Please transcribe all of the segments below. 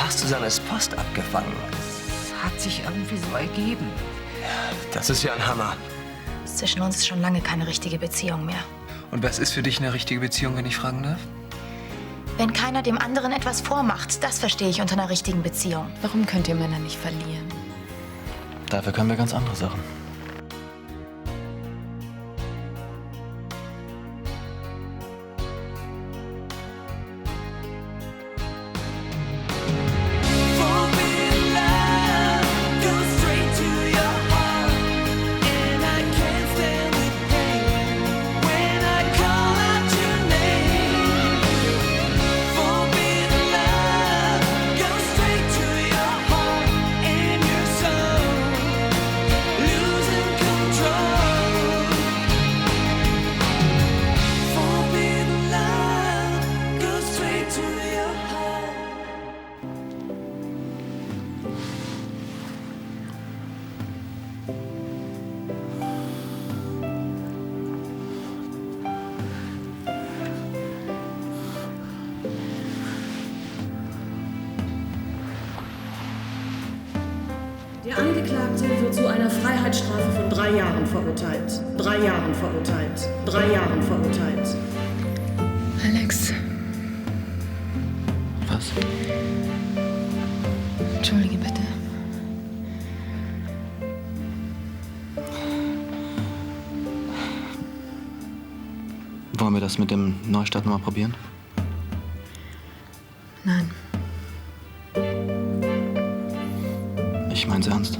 hast Susannes Post abgefangen. Das hat sich irgendwie so ergeben. Das ist ja ein Hammer. Zwischen uns ist schon lange keine richtige Beziehung mehr. Und was ist für dich eine richtige Beziehung, wenn ich fragen darf? Wenn keiner dem anderen etwas vormacht, das verstehe ich unter einer richtigen Beziehung. Warum könnt ihr Männer nicht verlieren? Dafür können wir ganz andere Sachen. Der Angeklagte wird zu einer Freiheitsstrafe von 3 Jahren verurteilt. 3 Jahren verurteilt. 3 Jahren verurteilt. Alex. Was? Entschuldige bitte. Wollen wir das mit dem Neustart noch mal probieren? Nein. Ich mein's ernst.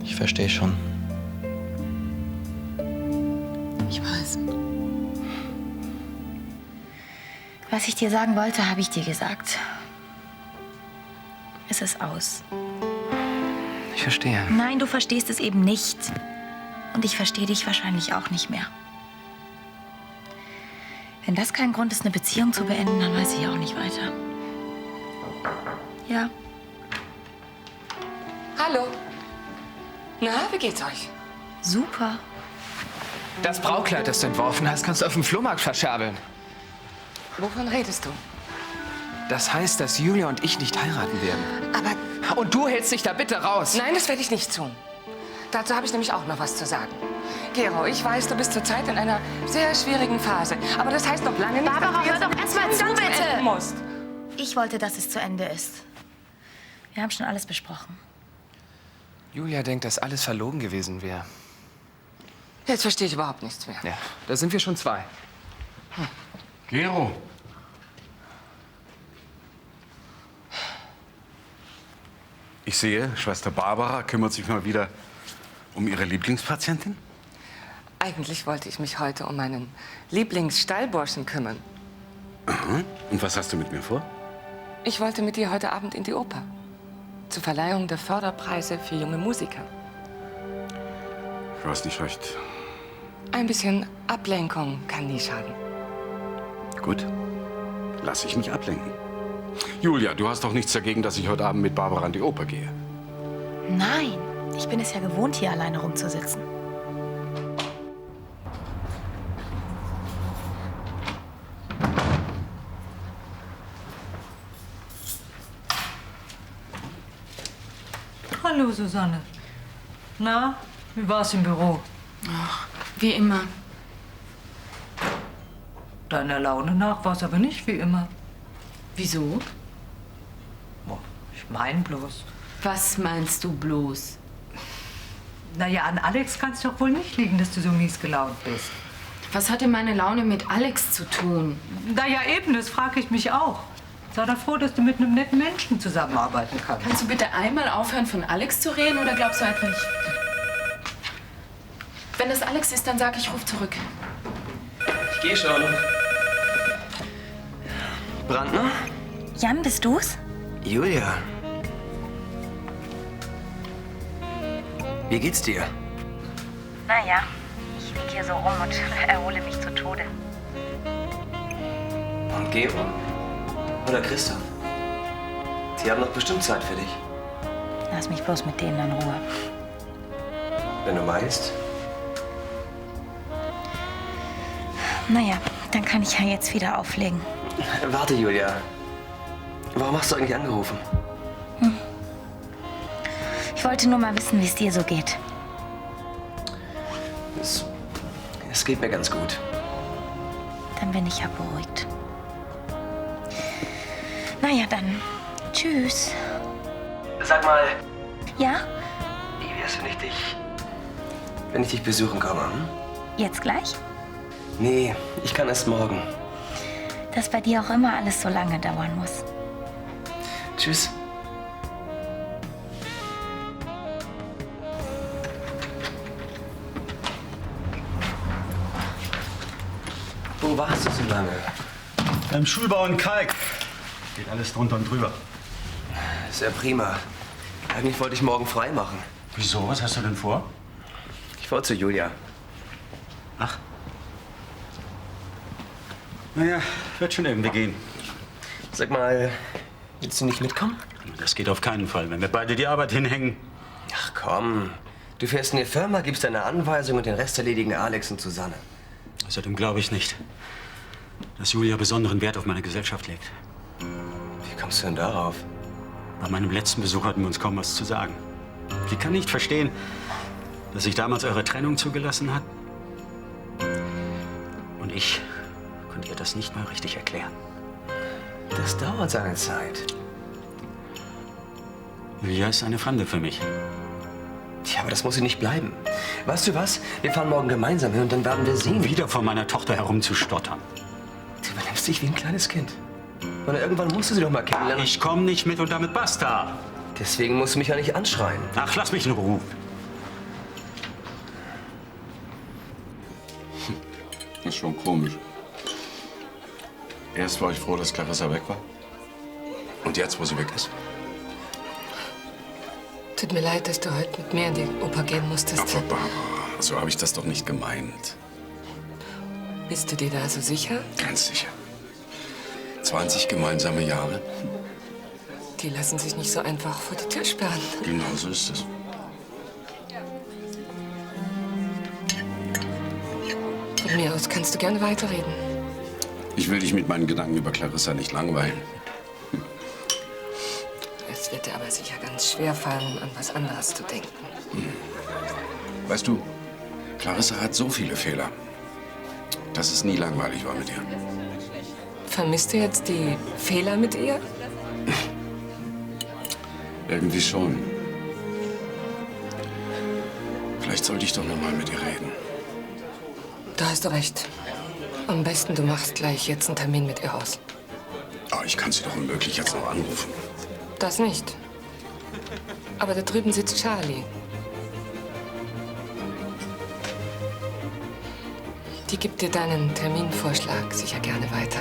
Ich verstehe schon. Ich weiß. Was ich dir sagen wollte, habe ich dir gesagt. Es ist aus. Ich verstehe. Nein, du verstehst es eben nicht. Und ich verstehe dich wahrscheinlich auch nicht mehr. Wenn das kein Grund ist, eine Beziehung zu beenden, dann weiß ich auch nicht weiter. Ja. Hallo. Na, wie geht's euch? Super. Das Braukleid, das du entworfen hast, kannst du auf dem Flohmarkt verscherbeln. Wovon redest du? Das heißt, dass Julia und ich nicht heiraten werden. Aber Und du hältst dich da bitte raus. nein, das werde ich nicht tun. Dazu habe ich nämlich auch noch was zu sagen. Gero, ich weiß, du bist zurzeit in einer sehr schwierigen Phase. Aber das heißt noch lange nicht, Barbara, dass du hör doch erst mal zu, ganz bitte. beenden musst. Ich wollte, dass es zu Ende ist. Wir haben schon alles besprochen. Julia denkt, dass alles verlogen gewesen wäre. Jetzt verstehe ich überhaupt nichts mehr. Ja, da sind wir schon 2. Gero. Ich sehe, Schwester Barbara kümmert sich mal wieder um ihre Lieblingspatientin. Eigentlich wollte ich mich heute um meinen Lieblingsstallburschen kümmern. Aha. Und was hast du mit mir vor? Ich wollte mit dir heute Abend in die Oper. Zur Verleihung der Förderpreise für junge Musiker. Du hast nicht recht. Ein bisschen Ablenkung kann nie schaden. Gut, lass ich mich ablenken. Julia, du hast doch nichts dagegen, dass ich heute Abend mit Barbara in die Oper gehe. Nein, ich bin es ja gewohnt, hier alleine rumzusitzen. Hallo, Susanne. Na, wie war's im Büro? Ach, wie immer. Deiner Laune nach war's aber nicht wie immer. Wieso? Oh, ich mein bloß. Was meinst du bloß? Naja, an Alex kann's doch wohl nicht liegen, dass du so mies gelaunt bist. Was hat denn meine Laune mit Alex zu tun? Naja, eben, das frage ich mich auch. Sei doch froh, dass du mit einem netten Menschen zusammenarbeiten kannst. Kannst du bitte einmal aufhören, von Alex zu reden, oder glaubst du einfach nicht? Wenn das Alex ist, dann sag ich, ruf zurück. Ich gehe schon. Brandner? Jan, bist du's? Julia. Wie geht's dir? Naja, ich lieg hier so rum und erhole mich zu Tode. Und Gero? Oder Christoph? Die haben doch bestimmt Zeit für dich. Lass mich bloß mit denen in Ruhe. Wenn du meinst. Naja, dann kann ich ja jetzt wieder auflegen. Warte, Julia. Warum hast du eigentlich angerufen? Ich wollte nur mal wissen, wie es dir so geht. Es geht mir ganz gut. Dann bin ich ja beruhigt. Naja, dann. Tschüss. Sag mal, Ja? wie wär's, wenn ich dich besuchen komme? Hm? Jetzt gleich? Nee, ich kann erst morgen. Dass bei dir auch immer alles so lange dauern muss. Tschüss. Wo warst du so lange? Beim Schulbau in Kalk. Geht alles drunter und drüber. Sehr prima. Eigentlich wollte ich morgen frei machen. Wieso? Was hast du denn vor? Ich wollte zu Julia. Ach. Naja, wird schon irgendwie gehen. Sag mal, willst du nicht mitkommen? Das geht auf keinen Fall, wenn wir beide die Arbeit hinhängen. Ach komm. Du fährst in die Firma, gibst deine Anweisung und den Rest erledigen Alex und Susanne. Außerdem glaube ich nicht, dass Julia besonderen Wert auf meine Gesellschaft legt. Wie kommst du denn darauf? Bei meinem letzten Besuch hatten wir uns kaum was zu sagen. Sie kann nicht verstehen, dass sich damals eure Trennung zugelassen hat. Und ich konnte ihr das nicht mal richtig erklären. Das dauert seine Zeit. Julia ist eine Fremde für mich. Tja, aber das muss sie nicht bleiben. Weißt du was? Wir fahren morgen gemeinsam hin und dann werden wir sehen. Wieder vor meiner Tochter herumzustottern. Du übernimmst dich wie ein kleines Kind. Und irgendwann musst du sie doch mal kennenlernen. Ich komme nicht mit und damit basta. Deswegen musst du mich ja nicht anschreien. Ach, lass mich in Ruhe. Das ist schon komisch. Erst war ich froh, dass Clarissa weg war. Und jetzt, wo sie weg ist? Tut mir leid, dass du heute mit mir in die Oper gehen musstest. Aber Barbara, so habe ich das doch nicht gemeint. Bist du dir da so sicher? Ganz sicher. 20 gemeinsame Jahre. Die lassen sich nicht so einfach vor die Tür sperren. Genau so ist es. Von mir aus kannst du gerne weiterreden. Ich will dich mit meinen Gedanken über Clarissa nicht langweilen. Es wird dir aber sicher ganz schwer fallen, an was anderes zu denken. Weißt du, Clarissa hat so viele Fehler, dass es nie langweilig war mit ihr. Vermisst du jetzt die Fehler mit ihr? Irgendwie schon. Vielleicht sollte ich doch noch mal mit ihr reden. Da hast du recht. Am besten, du machst gleich jetzt einen Termin mit ihr aus. Aber ich kann sie doch unmöglich jetzt noch anrufen. Das nicht. Aber da drüben sitzt Charlie. Die gibt dir deinen Terminvorschlag sicher gerne weiter.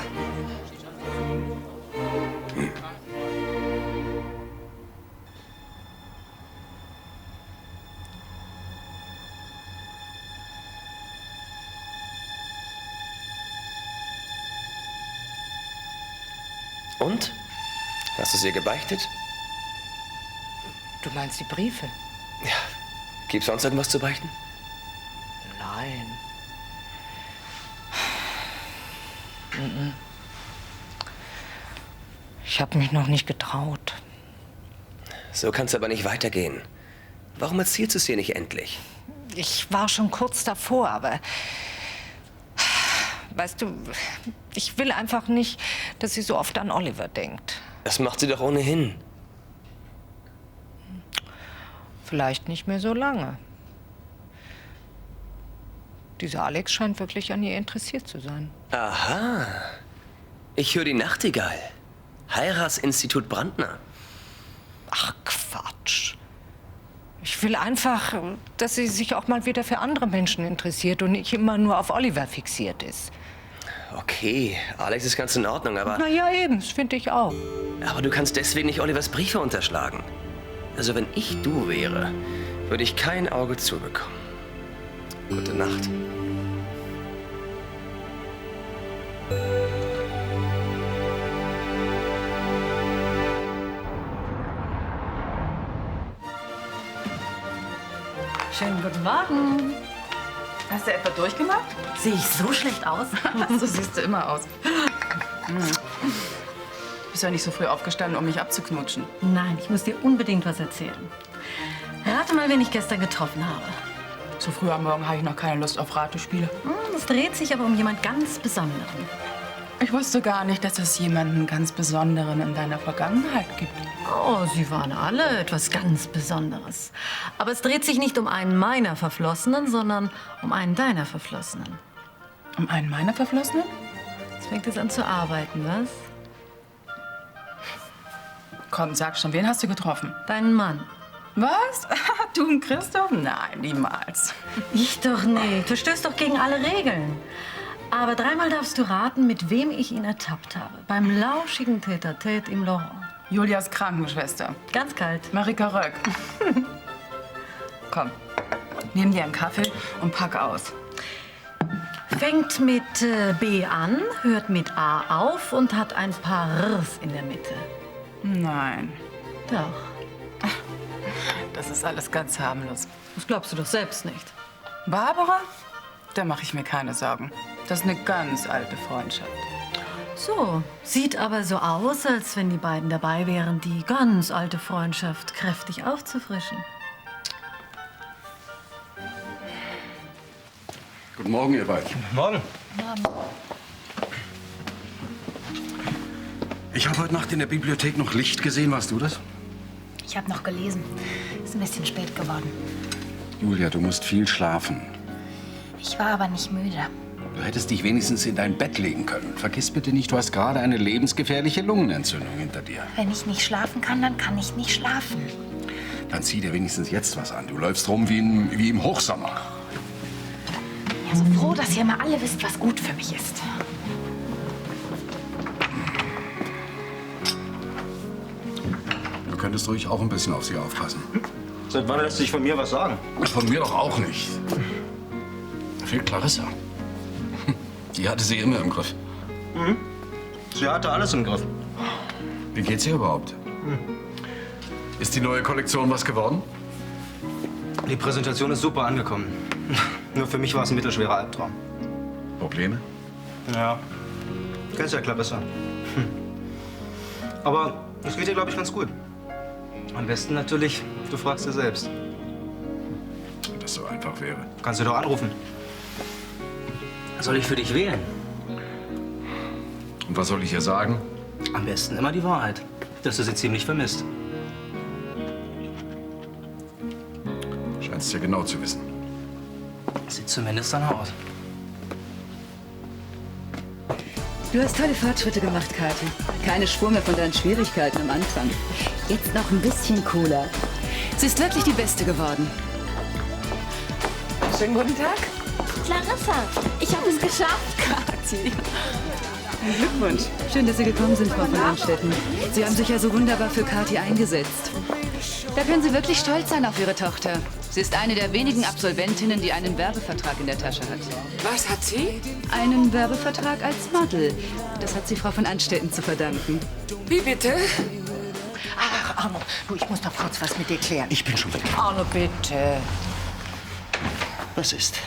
Und? Hast du es ihr gebeichtet? Du meinst die Briefe? Ja. Gibt's sonst irgendwas zu beichten? Nein. Ich habe mich noch nicht getraut. So kann's aber nicht weitergehen. Warum erzählst du es ihr nicht endlich? Ich war schon kurz davor, aber weißt du, ich will einfach nicht, dass sie so oft an Oliver denkt. Das macht sie doch ohnehin. Vielleicht nicht mehr so lange. Dieser Alex scheint wirklich an ihr interessiert zu sein. Aha. Ich höre die Nachtigall. Heiratsinstitut Brandner. Ach, Quatsch. Ich will einfach, dass sie sich auch mal wieder für andere Menschen interessiert und nicht immer nur auf Oliver fixiert ist. Okay, Alex ist ganz in Ordnung, aber... Na ja, eben, das finde ich auch. Aber du kannst deswegen nicht Olivers Briefe unterschlagen. Also wenn ich du wäre, würde ich kein Auge zubekommen. Gute Nacht. Schönen guten Morgen. Hast du etwa durchgemacht? Sehe ich so schlecht aus? So siehst du immer aus. Bist ja nicht so früh aufgestanden, um mich abzuknutschen. Nein, ich muss dir unbedingt was erzählen. Rate mal, wen ich gestern getroffen habe. So früh am Morgen habe ich noch keine Lust auf Ratespiele. Es dreht sich aber um jemand ganz Besonderen. Ich wusste gar nicht, dass es jemanden ganz Besonderen in deiner Vergangenheit gibt. Oh, sie waren alle etwas ganz Besonderes. Aber es dreht sich nicht um einen meiner Verflossenen, sondern um einen deiner Verflossenen. Um einen meiner Verflossenen? Jetzt fängt es an zu arbeiten, was? Komm, sag schon, wen hast du getroffen? Deinen Mann. Was? Du und Christoph? Nein, niemals. Ich doch nicht. Du stößt doch gegen alle Regeln. Aber dreimal darfst du raten, mit wem ich ihn ertappt habe. Beim lauschigen Tête-à-Tête im Laurent. Julias Krankenschwester. Ganz kalt. Marika Röck. Komm, nimm dir einen Kaffee und pack aus. Fängt mit B an, hört mit A auf und hat ein paar Rs in der Mitte. Nein. Doch. Das ist alles ganz harmlos. Das glaubst du doch selbst nicht. Barbara? Da mache ich mir keine Sorgen. Das ist eine ganz alte Freundschaft. So, sieht aber so aus, als wenn die beiden dabei wären, die ganz alte Freundschaft kräftig aufzufrischen. Guten Morgen, ihr beiden. Morgen. Ich habe heute Nacht in der Bibliothek noch Licht gesehen. Warst du das? Ich habe noch gelesen. Ist ein bisschen spät geworden. Julia, du musst viel schlafen. Ich war aber nicht müde. Du hättest dich wenigstens in dein Bett legen können. Vergiss bitte nicht, du hast gerade eine lebensgefährliche Lungenentzündung hinter dir. Wenn ich nicht schlafen kann, dann kann ich nicht schlafen. Dann zieh dir wenigstens jetzt was an. Du läufst rum wie im Hochsommer. Ja, so froh, dass ihr mal alle wisst, was gut für mich ist. Du könntest ruhig auch ein bisschen auf sie aufpassen. Seit wann lässt sich von mir was sagen? Von mir doch auch nicht. Da fehlt Clarissa. Die hatte sie immer im Griff. Sie hatte alles im Griff. Wie geht's ihr überhaupt? Ist die neue Kollektion was geworden? Die Präsentation ist super angekommen. Nur für mich war es ein mittelschwerer Albtraum. Probleme? Ja. Kennst ja Clarissa. Aber es geht dir, glaube ich, ganz gut. Am besten natürlich, du fragst dir selbst. Wenn das so einfach wäre. Kannst du doch anrufen. Soll ich für dich wählen? Und was soll ich ihr sagen? Am besten immer die Wahrheit, dass du sie ziemlich vermisst. Scheinst ja genau zu wissen. Sieht zumindest danach aus. Du hast tolle Fortschritte gemacht, Kathi. Keine Spur mehr von deinen Schwierigkeiten am Anfang. Jetzt noch ein bisschen cooler. Sie ist wirklich die Beste geworden. Schönen guten Tag. Clarissa, ich habe es geschafft. Kathi. Glückwunsch. Schön, dass Sie gekommen sind, Frau von Anstetten. Sie haben sich ja so wunderbar für Kathi eingesetzt. Da können Sie wirklich stolz sein auf Ihre Tochter. Sie ist eine der wenigen Absolventinnen, die einen Werbevertrag in der Tasche hat. Was hat sie? Einen Werbevertrag als Model. Das hat sie Frau von Anstetten zu verdanken. Wie bitte? Ach, Arno, du, ich muss doch kurz was mit dir klären. Ich bin schon weg. Arno, bitte. Was ist?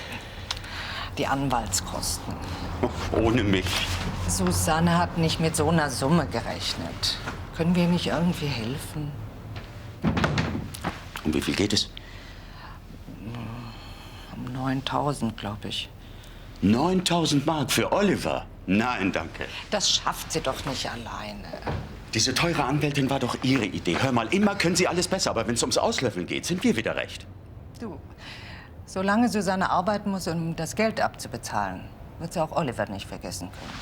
Die Anwaltskosten. Ohne mich. Susanne hat nicht mit so einer Summe gerechnet. Können wir nicht irgendwie helfen? Um wie viel geht es? Um 9.000, glaube ich. 9.000 Mark für Oliver? Nein, danke. Das schafft sie doch nicht alleine. Diese teure Anwältin war doch Ihre Idee. Hör mal, immer können Sie alles besser, aber wenn es ums Auslöffeln geht, sind wir wieder recht. Du, solange Susanne arbeiten muss, um das Geld abzubezahlen, wird sie auch Oliver nicht vergessen können.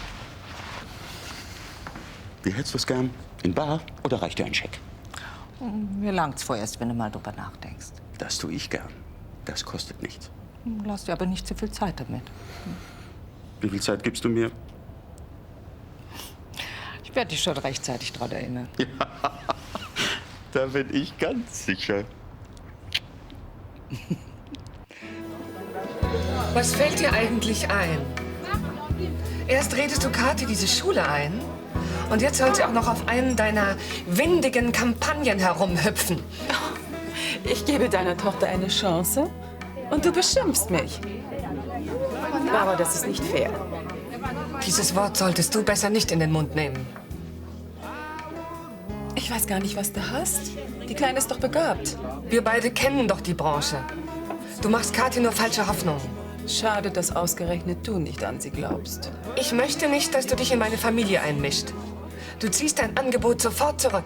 Wie hättest du es gern? In bar oder reicht dir ein Scheck? Mir langt's vorerst, wenn du mal drüber nachdenkst. Das tue ich gern. Das kostet nichts. Lass dir aber nicht zu viel Zeit damit. Wie viel Zeit gibst du mir? Ich werde dich schon rechtzeitig daran erinnern. Ja, da bin ich ganz sicher. Was fällt dir eigentlich ein? Erst redest du Kathi diese Schule ein und jetzt soll sie auch noch auf einen deiner windigen Kampagnen herumhüpfen. Ich gebe deiner Tochter eine Chance Und du beschimpfst mich. Aber das ist nicht fair. Dieses Wort solltest du besser nicht in den Mund nehmen. Ich weiß gar nicht, was du hast. Die Kleine ist doch begabt. Wir beide kennen doch die Branche. Du machst Kathi nur falsche Hoffnungen. Schade, dass ausgerechnet du nicht an sie glaubst. Ich möchte nicht, dass du dich in meine Familie einmischst. Du ziehst dein Angebot sofort zurück.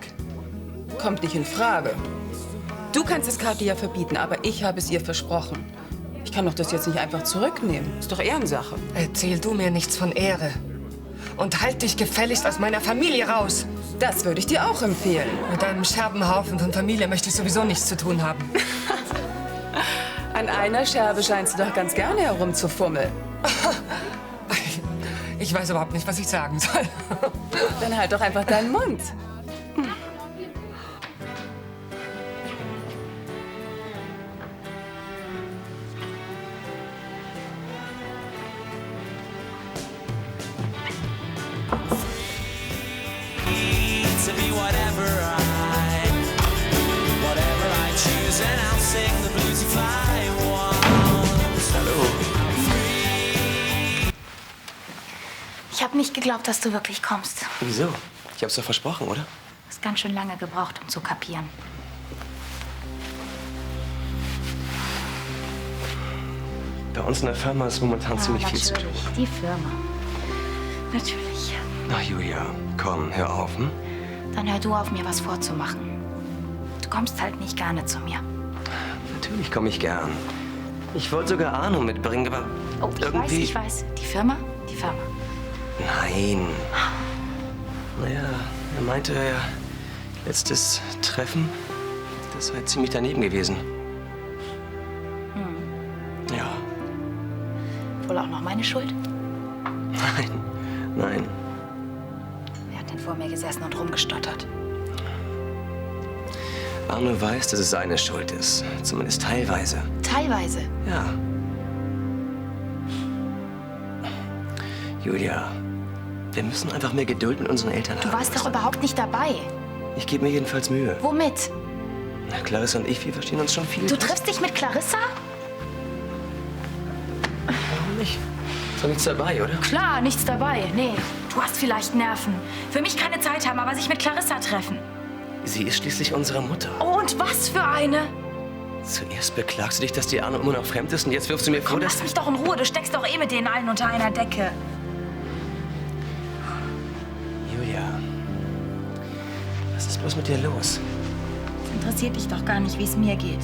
Kommt nicht in Frage. Du kannst es Kathi ja verbieten, aber ich habe es ihr versprochen. Ich kann doch das jetzt nicht einfach zurücknehmen. Ist doch Ehrensache. Erzähl du mir nichts von Ehre. Und halt dich gefälligst aus meiner Familie raus. Das würde ich dir auch empfehlen. Mit deinem Scherbenhaufen von Familie möchte ich sowieso nichts zu tun haben. An einer Scherbe scheinst du doch ganz gerne herumzufummeln. Ich weiß überhaupt nicht, was ich sagen soll. Dann halt doch einfach deinen Mund. Ich habe nicht geglaubt, dass du wirklich kommst. Wieso? Ich hab's doch versprochen, oder? Du hast ganz schön lange gebraucht, um zu kapieren. Bei uns in der Firma ist momentan ziemlich viel zu tun. Die Firma. Natürlich. Ach, Julia, komm, hör auf, hm? Dann hör du auf, mir was vorzumachen. Du kommst halt nicht gerne zu mir. Natürlich komme ich gern. Ich wollte sogar Arno mitbringen, aber Oh, ich weiß. Die Firma? Die Firma. Nein. Naja, er meinte, letztes Treffen, das sei ziemlich daneben gewesen. Ja. Wohl auch noch meine Schuld? Nein. Wer hat denn vor mir gesessen und rumgestottert? Arno weiß, dass es seine Schuld ist. Zumindest teilweise. Teilweise? Ja. Julia, wir müssen einfach mehr Geduld mit unseren Eltern haben. Du warst doch überhaupt nicht dabei. Ich gebe mir jedenfalls Mühe. Womit? Na, Clarissa und ich, wir verstehen uns schon viel. Du triffst dich mit Clarissa? Warum nicht? Ist doch nichts dabei, oder? Klar, nichts dabei. Nee, du hast vielleicht Nerven. Für mich keine Zeit haben, aber sich mit Clarissa treffen. Sie ist schließlich unsere Mutter. Oh, und was für eine? Zuerst beklagst du dich, dass die Arno immer noch fremd ist und jetzt wirfst du mir vor, dass... Lass mich doch in Ruhe, du steckst doch eh mit denen allen unter einer Decke. Julia, was ist bloß mit dir los? Es interessiert dich doch gar nicht, wie es mir geht.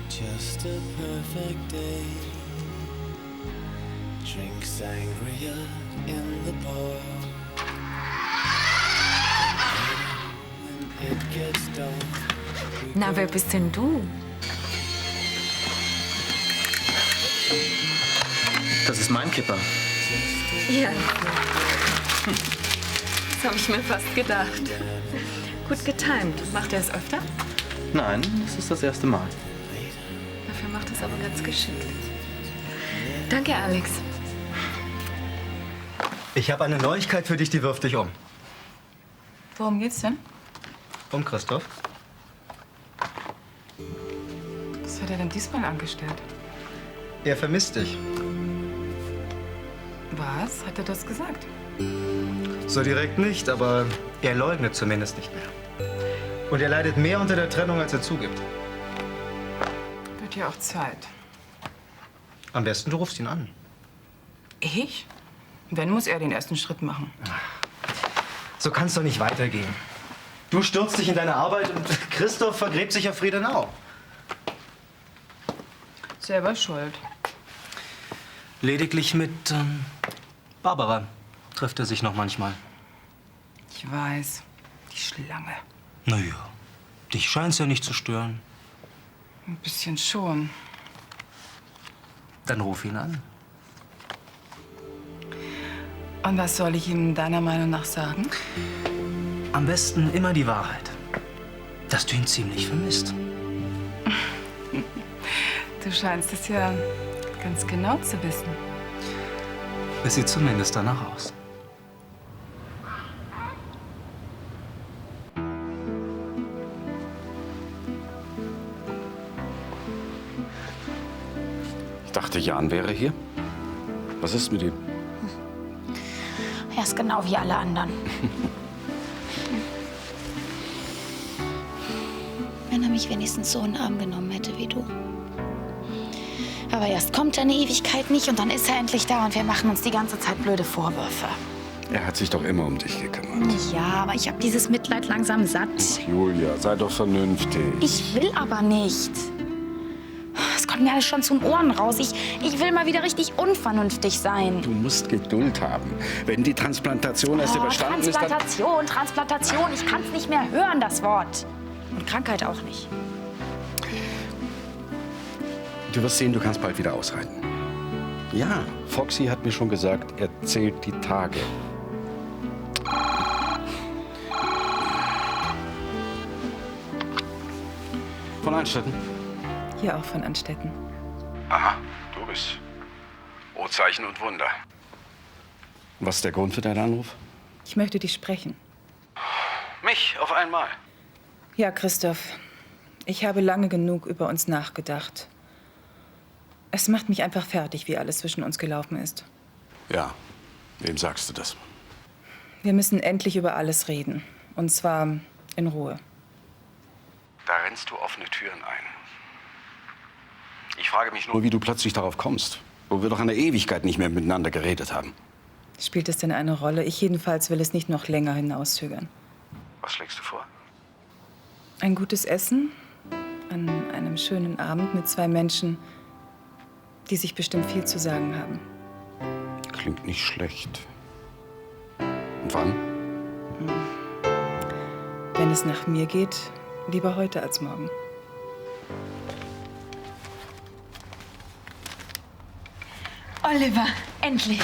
Just a perfect day. Drink sangria in the bar. When it gets dark. Na, wer bist denn du? Das ist mein Kipper. Ja. Das habe ich mir fast gedacht. Gut getimt. Macht er es öfter? Nein, das ist das erste Mal. Dafür macht es aber ganz geschickt. Danke, Alex. Ich habe eine Neuigkeit für dich, die wirft dich um. Worum geht's denn? Um Christoph. Was hat er denn diesmal angestellt? Er vermisst dich. Was? Hat er das gesagt? So direkt nicht, aber er leugnet zumindest nicht mehr. Und er leidet mehr unter der Trennung, als er zugibt. Wird ja auch Zeit. Am besten, du rufst ihn an. Ich? Wenn, muss er den ersten Schritt machen. So kann es doch nicht weitergehen. Du stürzt dich in deine Arbeit und Christoph vergräbt sich auf Friedenau. Selber schuld. Lediglich mit Barbara trifft er sich noch manchmal. Ich weiß. Die Schlange. Naja, dich scheint's ja nicht zu stören. Ein bisschen schon. Dann ruf ihn an. Und was soll ich ihm deiner Meinung nach sagen? Am besten immer die Wahrheit. Dass du ihn ziemlich vermisst. Du scheinst es ja ganz genau zu wissen. Es sieht zumindest danach aus. Ich dachte, Jan wäre hier. Was ist mit ihm? Er ist genau wie alle anderen. Wenn er mich wenigstens so in den Arm genommen hätte wie du. Aber erst kommt er eine Ewigkeit nicht und dann ist er endlich da und wir machen uns die ganze Zeit blöde Vorwürfe. Er hat sich doch immer um dich gekümmert. Ja, aber ich habe dieses Mitleid langsam satt. Julia, sei doch vernünftig. Ich will aber nicht. Es kommt mir alles schon zum Ohren raus. Ich will mal wieder richtig unvernünftig sein. Du musst Geduld haben. Wenn die Transplantation erst überstanden ist, dann... Transplantation. Ich kann es nicht mehr hören, das Wort. Und Krankheit auch nicht. Du wirst sehen, du kannst bald wieder ausreiten. Ja, Foxy hat mir schon gesagt, er zählt die Tage. Von Anstetten? Hier auch von Anstetten. Aha, du bist. O-Zeichen und Wunder. Was ist der Grund für deinen Anruf? Ich möchte dich sprechen. Mich auf einmal? Ja, Christoph. Ich habe lange genug über uns nachgedacht. Es macht mich einfach fertig, wie alles zwischen uns gelaufen ist. Ja, wem sagst du das? Wir müssen endlich über alles reden. Und zwar in Ruhe. Da rennst du offene Türen ein. Ich frage mich nur, wie du plötzlich darauf kommst, wo wir doch eine Ewigkeit nicht mehr miteinander geredet haben. Spielt es denn eine Rolle? Ich jedenfalls will es nicht noch länger hinauszögern. Was schlägst du vor? Ein gutes Essen an einem schönen Abend mit zwei Menschen, die sich bestimmt viel zu sagen haben. Klingt nicht schlecht. Und wann? Wenn es nach mir geht, lieber heute als morgen. Oliver, endlich.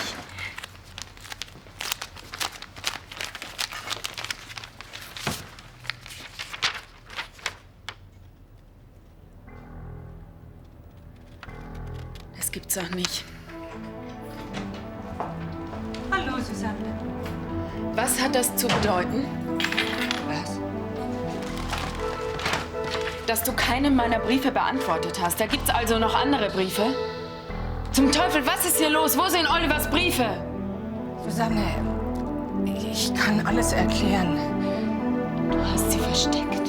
Das gibt's auch nicht. Hallo, Susanne. Was hat das zu bedeuten? Was? Dass du keinen meiner Briefe beantwortet hast. Da gibt's also noch andere Briefe? Zum Teufel, was ist hier los? Wo sind Olivers Briefe? Susanne, ich kann alles erklären. Du hast sie versteckt.